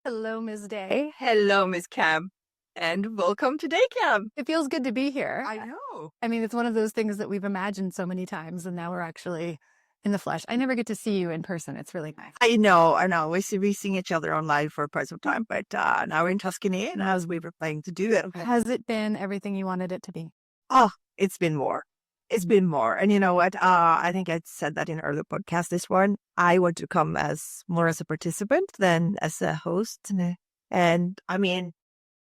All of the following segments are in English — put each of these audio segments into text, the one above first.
Hello, Ms. Day. Hello, Miss Camp, and welcome to Day Camp. It feels good to be here. I know. I mean, it's one of those things that we've imagined so many times, and now we're actually in the flesh. I never get to see you in person. It's really nice. I know. We've seen each other online for quite some time, but now we're in Tuscany, and as we were planning to do it. Has it been everything you wanted it to be? Oh, it's been more. It's been more. And you know what? I think I said that in an earlier podcast, this one. I want to come as more as a participant than as a host. And I mean,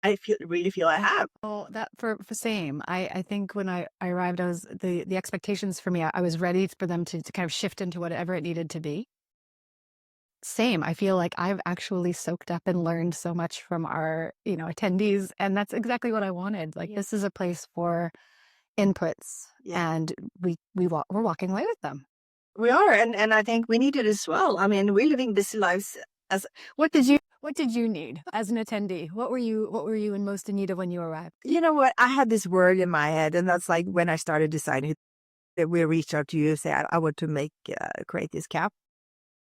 really feel I have. Oh, that for same. I think when I arrived, I was the expectations for me, I was ready for them to kind of shift into whatever it needed to be. Same. I feel like I've actually soaked up and learned so much from our, attendees, and that's exactly what I wanted. Like, this is a place for inputs, and we're walking away with them. We are, and I think we need it as well. I mean, we're living busy lives. As What did you need as an attendee? What were you in most in need of when you arrived? you know what, I had this word in my head, and that's like when I started deciding that we reached out to you, say I want to create this cap.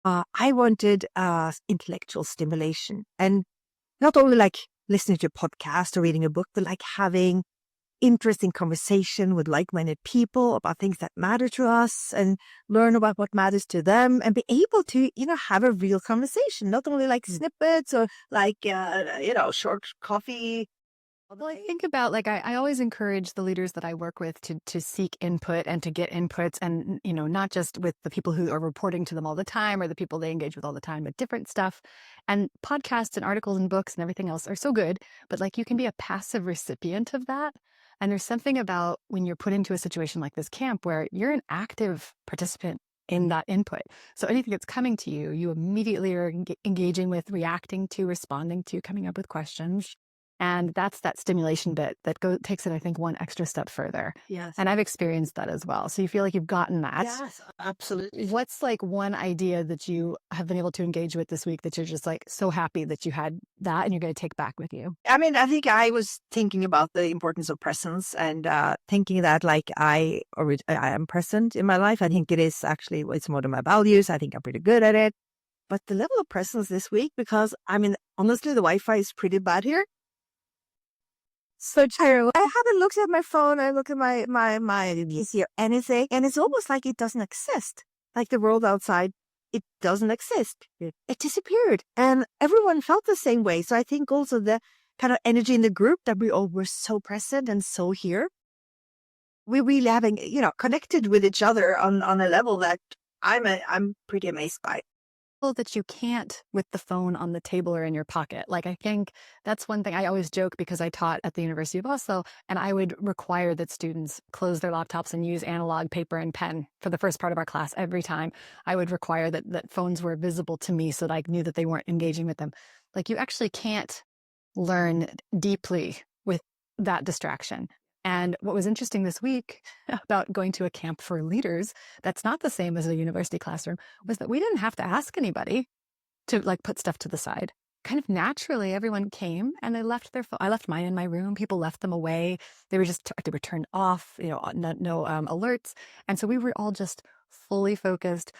I wanted intellectual stimulation, and not only like listening to a podcast or reading a book, but like having interesting conversation with like-minded people about things that matter to us and learn about what matters to them and be able to, have a real conversation, not only like snippets or like, short coffee. Well, I think about I always encourage the leaders that I work with to seek input and to get inputs, and not just with the people who are reporting to them all the time or the people they engage with all the time, but different stuff. And podcasts and articles and books and everything else are so good, but you can be a passive recipient of that. And there's something about when you're put into a situation like this camp where you're an active participant in that input. So anything that's coming to you, you immediately are engaging with, reacting to, responding to, coming up with questions. And that's that stimulation bit that takes it, I think, one extra step further. Yes. And I've experienced that as well. So you feel like you've gotten that. Yes, absolutely. What's one idea that you have been able to engage with this week that you're just so happy that you had that and you're going to take back with you? I mean, I think I was thinking about the importance of presence and thinking that I am present in my life. I think it's one of my values. I think I'm pretty good at it. But the level of presence this week, because I mean, honestly, the Wi-Fi is pretty bad here. So tired. I haven't looked at my phone. I look at my PC or anything, and it's almost like it doesn't exist. Like the world outside, it doesn't exist. It disappeared, and everyone felt the same way. So I think also the kind of energy in the group that we all were so present and so here. We really having connected with each other on a level that I'm pretty amazed by. That you can't with the phone on the table or in your pocket. I think that's one thing I always joke, because I taught at the University of Oslo, and I would require that students close their laptops and use analog paper and pen for the first part of our class every time. I would require that phones were visible to me so that I knew that they weren't engaging with them. You actually can't learn deeply with that distraction. And what was interesting this week about going to a camp for leaders that's not the same as a university classroom was that we didn't have to ask anybody to put stuff to the side. Kind of naturally, everyone came and they left their phone. I left mine in my room. People left them away. They were turned off, no alerts. And so we were all just fully focused,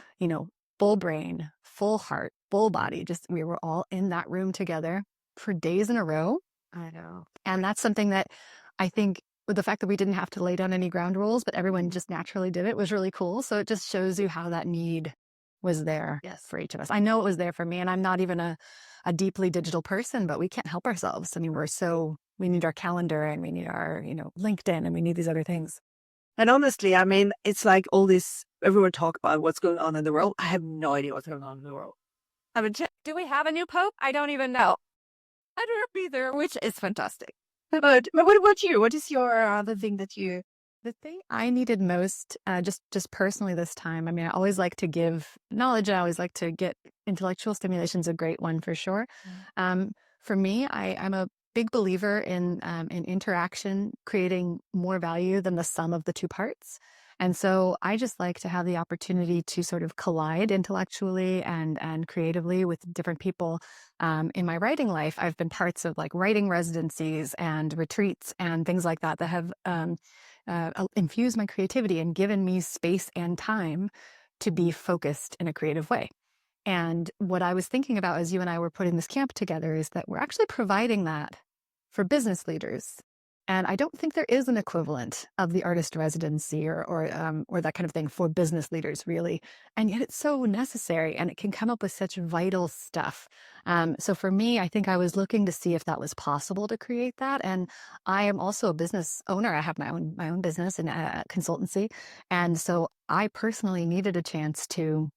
full brain, full heart, full body. We were all in that room together for days in a row. I know. And that's something that I think, with the fact that we didn't have to lay down any ground rules, but everyone just naturally did it, was really cool. So it just shows you how that need was there for each of us. I know it was there for me, and I'm not even a deeply digital person, but we can't help ourselves. I mean, we need our calendar, and we need our, LinkedIn, and we need these other things. And honestly, I mean, it's like all this, everyone talk about what's going on in the world. I have no idea what's going on in the world. Do we have a new pope? I don't even know. I don't know either, which is fantastic. But what about you? What is your the thing that you? The thing I needed most, just personally this time, I mean, I always like to give knowledge. I always like to get intellectual stimulation is a great one for sure. For me, I'm a big believer in interaction creating more value than the sum of the two parts. And so I just like to have the opportunity to sort of collide intellectually and creatively with different people. In my writing life, I've been parts of writing residencies and retreats and things like that have infused my creativity and given me space and time to be focused in a creative way. And what I was thinking about as you and I were putting this camp together is that we're actually providing that for business leaders. And I don't think there is an equivalent of the artist residency or that kind of thing for business leaders, really. And yet it's so necessary, and it can come up with such vital stuff. So for me, I think I was looking to see if that was possible to create that. And I am also a business owner. I have my own business and consultancy, and so I personally needed a chance to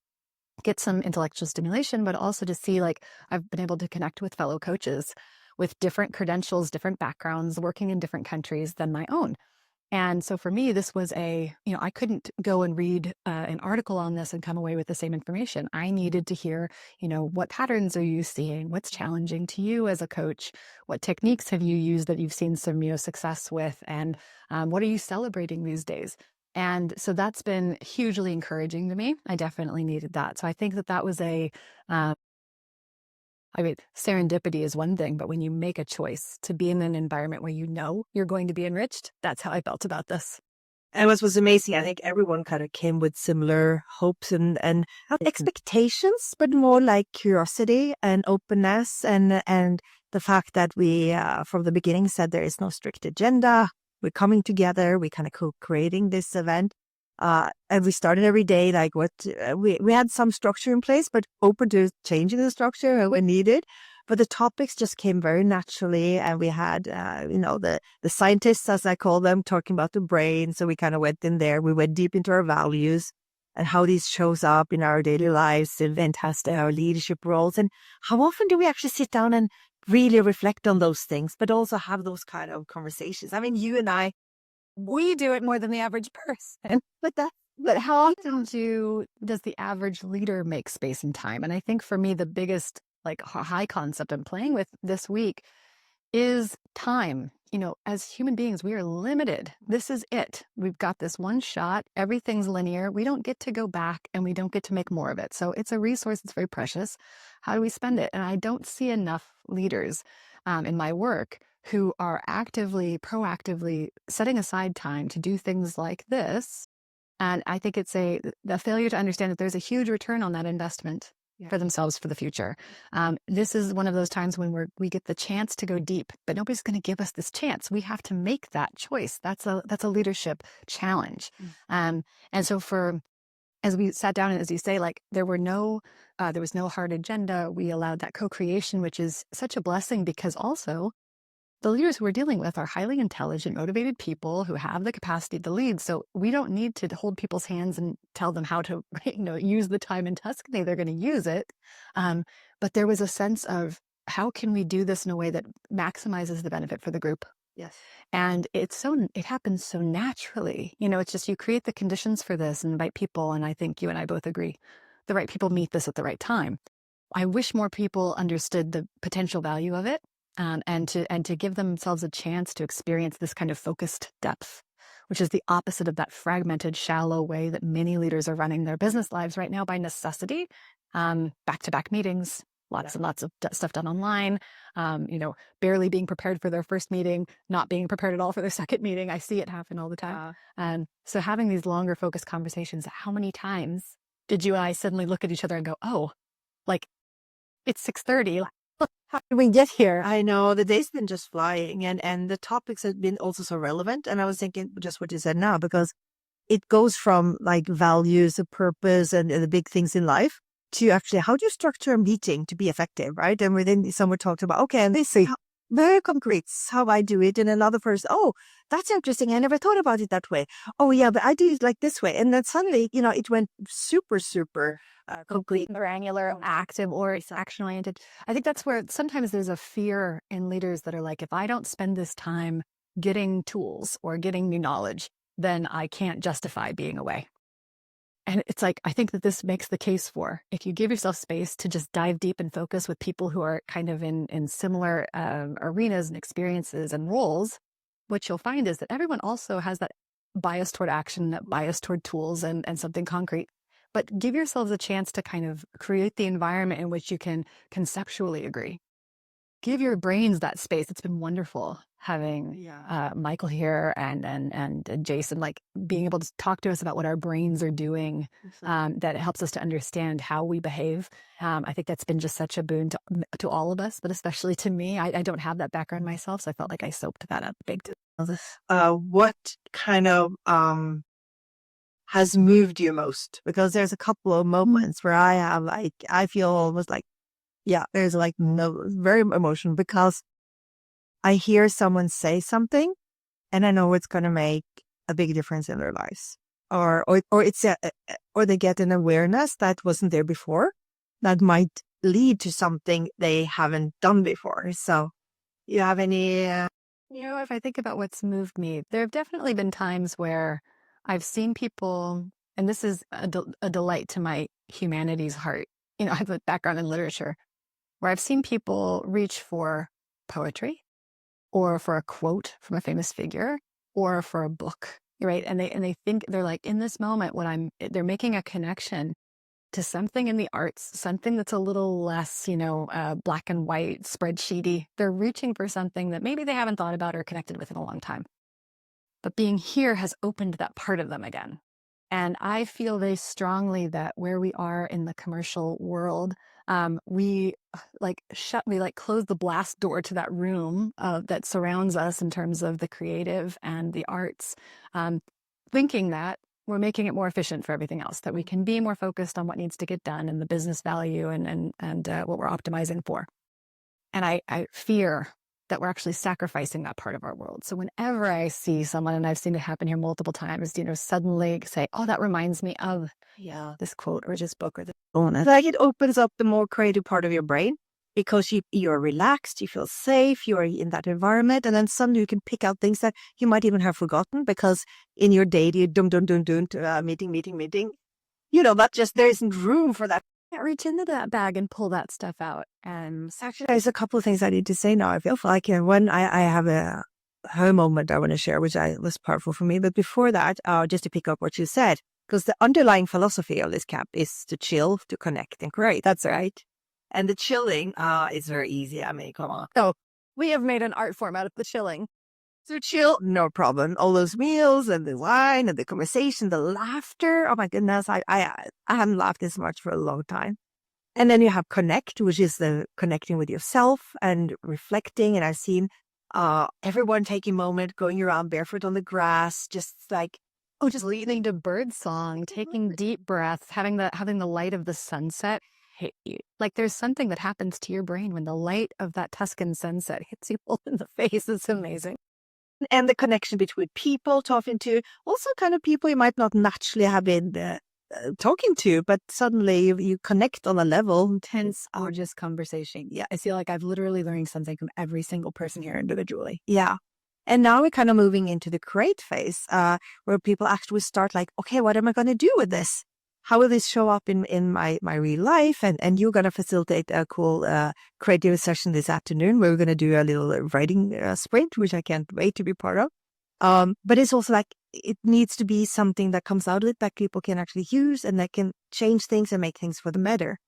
get some intellectual stimulation, but also to see, like, I've been able to connect with fellow coaches with different credentials, different backgrounds, working in different countries than my own. And so for me, this was I couldn't go and read an article on this and come away with the same information. I needed to hear, what patterns are you seeing? What's challenging to you as a coach? What techniques have you used that you've seen some, success with? And what are you celebrating these days? And so that's been hugely encouraging to me. I definitely needed that. So I think that was uh, serendipity is one thing, but when you make a choice to be in an environment where you're going to be enriched, that's how I felt about this. And what was amazing, I think everyone kind of came with similar hopes and not expectations, but more like curiosity and openness, and the fact that we from the beginning said there is no strict agenda. We're coming together. We kind of co-creating this event, and we started every day like we had some structure in place, but open to changing the structure when needed. But the topics just came very naturally, and we had, the scientists, as I call them, talking about the brain. So we kind of went in there. We went deep into our values and how these shows up in our daily lives, in fantastic our leadership roles, and how often do we actually sit down and really reflect on those things, but also have those kind of conversations. I mean, you and I, we do it more than the average person, But how often does the average leader make space and time? And I think for me, the biggest high concept I'm playing with this week is time. As human beings, we are limited. This is it. We've got this one shot. Everything's linear. We don't get to go back, and we don't get to make more of it. So it's a resource that's very precious. How do we spend it? And I don't see enough leaders in my work who are actively, proactively setting aside time to do things like this. And I think it's the failure to understand that there's a huge return on that investment for themselves for the future. This is one of those times when we get the chance to go deep, but nobody's going to give us this chance. We have to make that choice. That's a leadership challenge. And so as we sat down and as you say, like there was no hard agenda. We allowed that co-creation, which is such a blessing because also the leaders who we're dealing with are highly intelligent, motivated people who have the capacity to lead. So we don't need to hold people's hands and tell them how to, use the time in Tuscany. They're going to use it. But there was a sense of how can we do this in a way that maximizes the benefit for the group? yes. And it happens so naturally. It's just you create the conditions for this and invite people. And I think you and I both agree, the right people meet this at the right time. I wish more people understood the potential value of it, and to give themselves a chance to experience this kind of focused depth, which is the opposite of that fragmented, shallow way that many leaders are running their business lives right now by necessity. Back-to-back meetings, lots and lots of stuff done online, barely being prepared for their first meeting, not being prepared at all for their second meeting. I see it happen all the time. And so having these longer focused conversations, how many times did you and I suddenly look at each other and go, oh, like it's 6:30. How did we get here? I know the day's been just flying, and the topics have been also so relevant. And I was thinking just what you said now, because it goes from like values, a purpose, and the big things in life to actually how do you structure a meeting to be effective, right? And within someone talked about, okay, and they say very concrete how I do it, and another person, oh, that's interesting. I never thought about it that way. Oh yeah, but I do it like this way, and then suddenly, it went super, super Complete, granular, active, or action oriented. I think that's where sometimes there's a fear in leaders that are like, if I don't spend this time getting tools or getting new knowledge, then I can't justify being away. And it's like, I think that this makes the case for if you give yourself space to just dive deep and focus with people who are kind of in similar arenas and experiences and roles, what you'll find is that everyone also has that bias toward action, that bias toward tools and something concrete. But give yourselves a chance to kind of create the environment in which you can conceptually agree. give your brains that space. It's been wonderful having Yeah. Michael here and Jason, like being able to talk to us about what our brains are doing. That helps us to understand how we behave. I think that's been just such a boon to all of us, but especially to me. I don't have that background myself, so I felt like I soaked that up big. What kind of has moved you most? Because there's a couple of moments where I have like, I feel almost like, yeah, there's like no very emotional because I hear someone say something and I know it's going to make a big difference in their lives, or it's or they get an awareness that wasn't there before that might lead to something they haven't done before. So, you have any? If I think about what's moved me, there have definitely been times where I've seen people, and this is a delight to my humanities heart. I have a background in literature, where I've seen people reach for poetry or for a quote from a famous figure or for a book, right? And they think they're like, in this moment, they're making a connection to something in the arts, something that's a little less, black and white, spreadsheety. They're reaching for something that maybe they haven't thought about or connected with in a long time. But being here has opened that part of them again. And I feel very strongly that where we are in the commercial world, we close the blast door to that room that surrounds us in terms of the creative and the arts, thinking that we're making it more efficient for everything else, that we can be more focused on what needs to get done and the business value and what we're optimizing for. And I fear that we're actually sacrificing that part of our world. So whenever I see someone, and I've seen it happen here multiple times, suddenly say, oh, that reminds me of this quote or this book or this. Like it opens up the more creative part of your brain because you're relaxed, you feel safe, you're in that environment, and then suddenly you can pick out things that you might even have forgotten because in your day, you meeting. That just there isn't room for that. Reach into that bag and pull that stuff out. And Actually, there's a couple of things I need to say now. I feel like when I have a moment I want to share, which was powerful for me. But before that, just to pick up what you said, because the underlying philosophy of this camp is to chill, to connect, and create. That's right. And the chilling is very easy. I mean, come on. so we have made an art form out of the chilling. So chill, no problem. All those meals and the wine and the conversation, the laughter. Oh my goodness, I haven't laughed this much for a long time. And then you have connect, which is the connecting with yourself and reflecting. And I've seen everyone taking a moment, going around barefoot on the grass, just like, just listening to bird song, taking deep breaths, having the light of the sunset hit you. Like there's something that happens to your brain when the light of that Tuscan sunset hits you full in the face. It's amazing. and the connection between people, talking to also kind of people you might not naturally have been talking to, but suddenly you connect on a level. Intense, gorgeous conversation. Yeah, I feel like I've literally learned something from every single person here individually. Yeah. And now we're kind of moving into the create phase where people actually start like, okay, what am I going to do with this? How will this show up in my real life? And you're going to facilitate a cool creative session this afternoon where we're going to do a little writing sprint, which I can't wait to be part of. But it's also like it needs to be something that comes out of it that people can actually use and that can change things and make things for the better.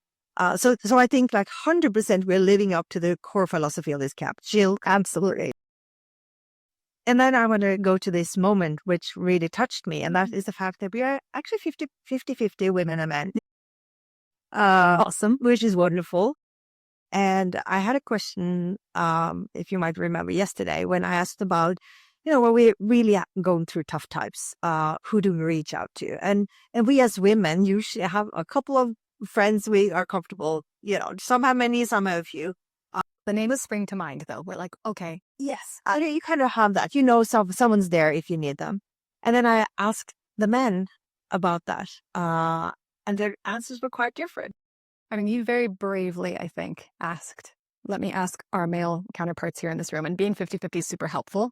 So I think like 100% we're living up to the core philosophy of this camp. Jill, absolutely. And then I want to go to this moment which really touched me, and that is the fact that we are actually 50-50 women and men. Awesome, which is wonderful. And I had a question, if you might remember yesterday, when I asked about, when we're really going through tough times, who do we reach out to? And we as women usually have a couple of friends we are comfortable, some have many, some have a few. The name is spring to mind, though. We're like, okay, Yes, you kind of have that. Someone's there if you need them. And then I asked the men about that, and their answers were quite different. I mean, you very bravely, I think, asked. Let me ask our male counterparts here in this room. And being 50-50 is super helpful.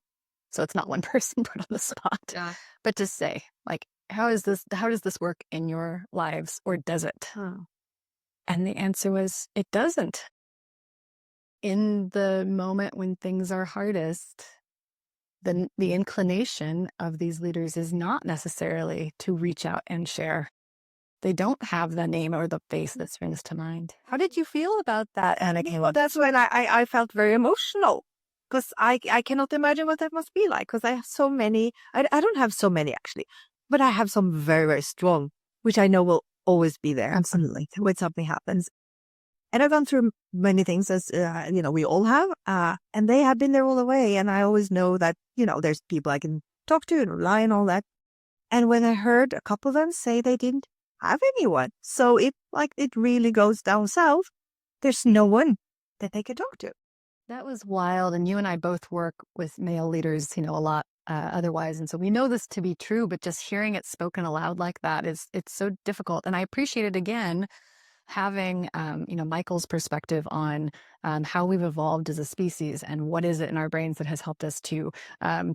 So it's not one person put on the spot. Yeah. But to say, like, how does this work in your lives, or does it? And the answer was, it doesn't. In the moment when things are hardest, the inclination of these leaders is not necessarily to reach out and share. they don't have the name or the face that springs to mind. How did you feel about that, Annicken? Well, that's when I felt very emotional because I cannot imagine what that must be like because I have so many. I don't have so many actually, but I have some very, very strong, which I know will always be there. Absolutely. When something happens. And I've gone through many things as, we all have, and they have been there all the way. And I always know that, there's people I can talk to and rely on all that. And when I heard a couple of them say they didn't have anyone, so it really goes down south, there's no one that they could talk to. That was wild. And you and I both work with male leaders, a lot otherwise. And so we know this to be true, but just hearing it spoken aloud like that it's so difficult. And I appreciate it again, having, Michael's perspective on how we've evolved as a species and what is it in our brains that has helped us to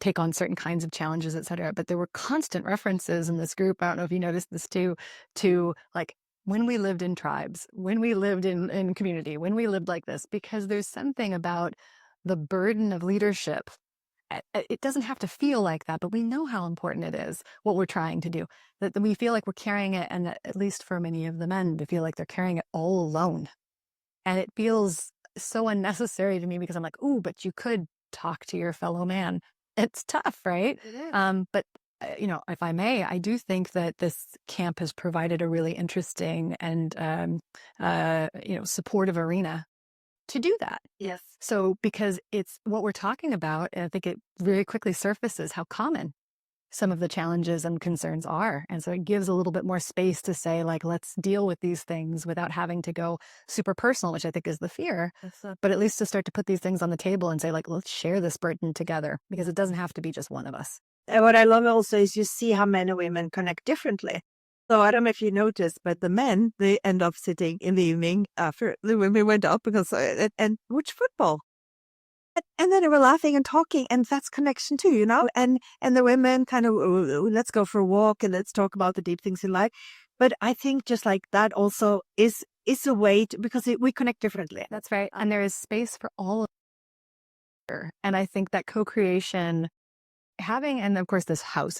take on certain kinds of challenges, et cetera. But there were constant references in this group, I don't know if you noticed this too, to like when we lived in tribes, when we lived in community, when we lived like this, because there's something about the burden of leadership. It doesn't have to feel like that, but we know how important it is, what we're trying to do, that we feel like we're carrying it. And that, at least for many of the men, they feel like they're carrying it all alone. And it feels so unnecessary to me because I'm like, ooh, but you could talk to your fellow man. It's tough, right? It is. But if I may, I do think that this camp has provided a really interesting and, supportive arena to do that. Yes. So because it's what we're talking about, and I think it very quickly surfaces how common some of the challenges and concerns are. And so it gives a little bit more space to say, like, let's deal with these things without having to go super personal, which I think is the fear. But at least to start to put these things on the table and say, like, let's share this burden together, because it doesn't have to be just one of us. And what I love also is you see how men and women connect differently. So I don't know if you noticed, but the men, they end up sitting in the evening after the women went up because, and watch football. And then they were laughing and talking, and that's connection too, and the women kind of, "Oh, let's go for a walk and let's talk about the deep things in life." But I think just like that also is a way to, because we connect differently. That's right. And there is space for all of it. And I think that co-creation, and of course this house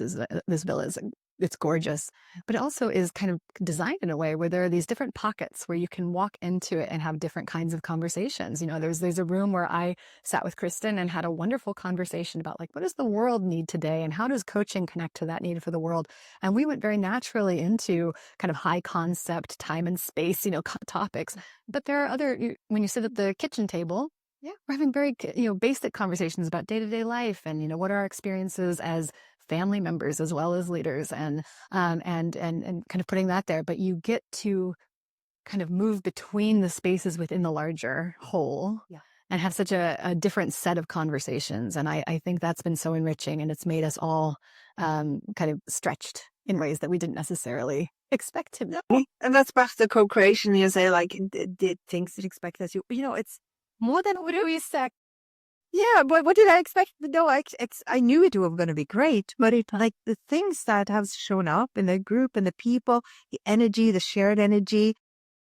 this villa is, it's gorgeous, but it also is kind of designed in a way where there are these different pockets where you can walk into it and have different kinds of conversations. There's a room where I sat with Kristen and had a wonderful conversation about, like, what does the world need today and how does coaching connect to that need for the world? And we went very naturally into kind of high concept time and space, topics. But there are other, when you sit at the kitchen table, yeah, we're having very, basic conversations about day-to-day life and, what are our experiences as family members as well as leaders, and kind of putting that there. But you get to kind of move between the spaces within the larger whole, Yeah. and have such a different set of conversations. And I think that's been so enriching, and it's made us all kind of stretched in ways that we didn't necessarily expect to be. And that's back to co-creation. You say, like, did things that expect us? It's more than what do we expect. Yeah, but what did I expect? No, I knew it was going to be great, but it, like, the things that have shown up in the group and the people, the energy, the shared energy,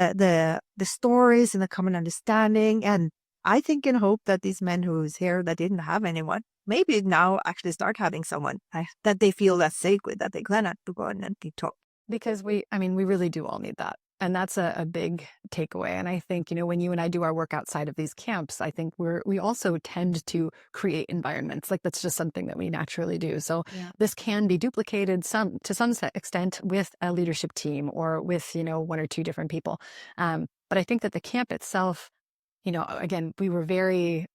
the stories and the common understanding. And I think and hope that these men who's here that didn't have anyone, maybe now actually start having someone that they feel that's sacred, that they can go in and talk. Because we really do all need that. And that's a big takeaway. And I think, when you and I do our work outside of these camps, I think we also tend to create environments. Like, that's just something that we naturally do. So this can be duplicated to some extent with a leadership team or with, one or two different people. But I think that the camp itself, again, we were very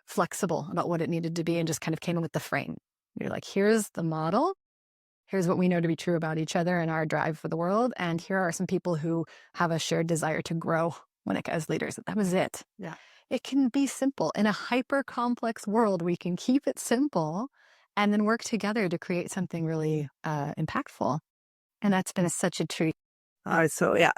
flexible about what it needed to be and just kind of came in with the frame. You're like, here's the model. Here's what we know to be true about each other and our drive for the world. And here are some people who have a shared desire to grow as leaders. That was it. Yeah. It can be simple. In a hyper complex world, we can keep it simple and then work together to create something really impactful. And that's been such a treat. So, yeah.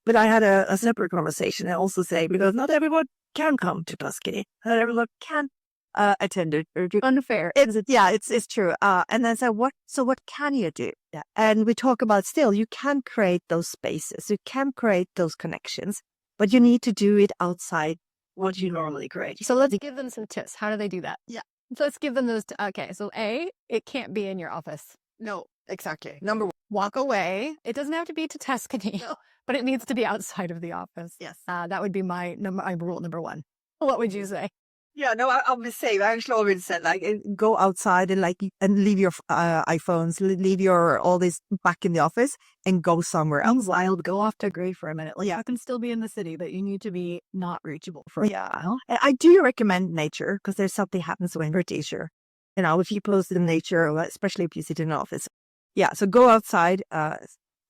But I had a separate conversation. I also say, because not everyone can come to Tuscany. Not everyone can attended or do unfair. It's true. And then so what can you do? Yeah. And we talk about still, you can create those spaces, you can create those connections, but you need to do it outside what you normally create. So let's give them some tips. How do they do that? Yeah. So let's give them those. Okay. So it can't be in your office. No, exactly. Number one. walk away. It doesn't have to be to Tuscany, No. but it needs to be outside of the office. Yes. That would be my rule number one. What would you say? Yeah, no, I'm the same. I actually already said like go outside and and leave your iPhones, leave your all this back in the office and go somewhere Be else. wild. Go off to Gray for a minute. Like, you can still be in the city, but you need to be not reachable for a Yeah, while. and I do recommend nature because there's something happens when you're a teacher. You know, if you post in nature, especially if you sit in an office. Yeah, so go outside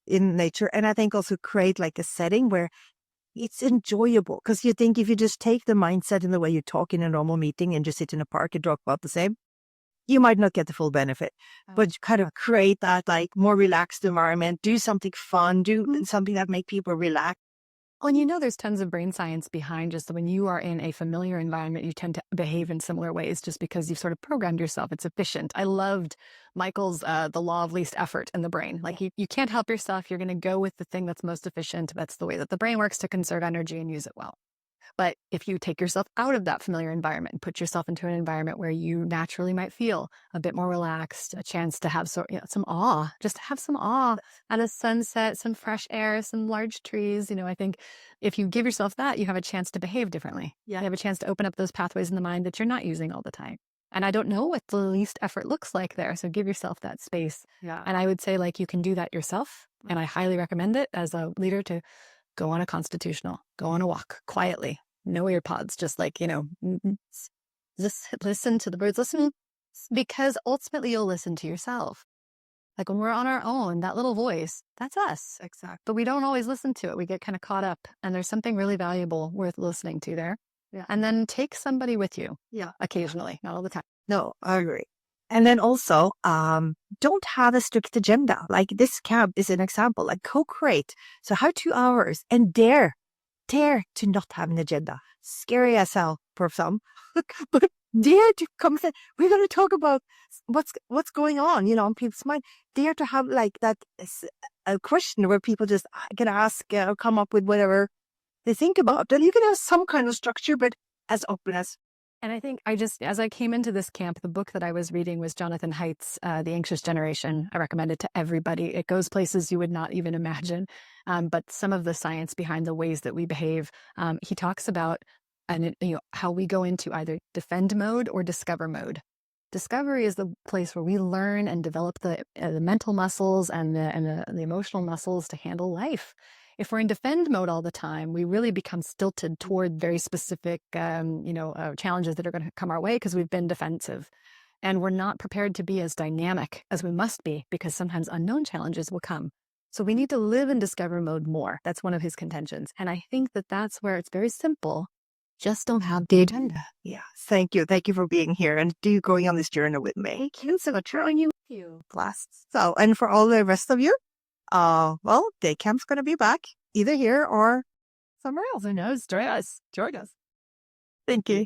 in nature, and I think also create like a setting where it's enjoyable because you think if you just take the mindset in the way you talk in a normal meeting and just sit in a park and talk about the same, you might not get the full benefit. But you kind of create that like more relaxed environment, do something fun, do something that make people relax. Well, and you know, there's tons of brain science behind just when you are in a familiar environment, you tend to behave in similar ways just because you've sort of programmed yourself. It's efficient. I loved Michael's The Law of Least Effort in the brain. Like you can't help yourself. You're going to go with the thing that's most efficient. That's the way that the brain works to conserve energy and use it well. But if you take yourself out of that familiar environment and put yourself into an environment where you naturally might feel a bit more relaxed, a chance to have some awe, just have some awe at a sunset, some fresh air, some large trees. I think if you give yourself that, you have a chance to behave differently. Yeah. You have a chance to open up those pathways in the mind that you're not using all the time. And I don't know what the least effort looks like there. So give yourself that space. Yeah. And I would say like you can do that yourself. And I highly recommend it as a leader to go on a constitutional, go on a walk quietly, no ear pods, just like, just listen to the birds, listen, because ultimately you'll listen to yourself. Like when we're on our own, that little voice, that's us. Exactly. But we don't always listen to it. We get kind of caught up and there's something really valuable worth listening to there. Yeah. And then take somebody with you. Yeah. Occasionally, not all the time. No, I agree. And then also, don't have a strict agenda. Like this camp is an example, like co-create. So have 2 hours and dare to not have an agenda. Scary as hell for some, but dare to come and say, we're going to talk about what's going on, on people's mind. Dare to have like that a question where people just can ask or come up with whatever they think about. And you can have some kind of structure, but as open as. And I think as I came into this camp, the book that I was reading was Jonathan Haidt's The Anxious Generation. I recommend it to everybody. It goes places you would not even imagine. But some of the science behind the ways that we behave, he talks about how we go into either defend mode or discover mode. Discovery is the place where we learn and develop the mental muscles and the emotional muscles to handle life. If we're in defend mode all the time, we really become stilted toward very specific, challenges that are going to come our way because we've been defensive. And we're not prepared to be as dynamic as we must be because sometimes unknown challenges will come. So we need to live in discover mode more. That's one of his contentions. And I think that that's where it's very simple. Just don't have the agenda. Yeah. Thank you. Thank you for being here and going on this journey with me. Thank you so much for joining you. Class. So, and for all the rest of you, day camp's going to be back either here or somewhere else. Who knows? Join us. Thank you.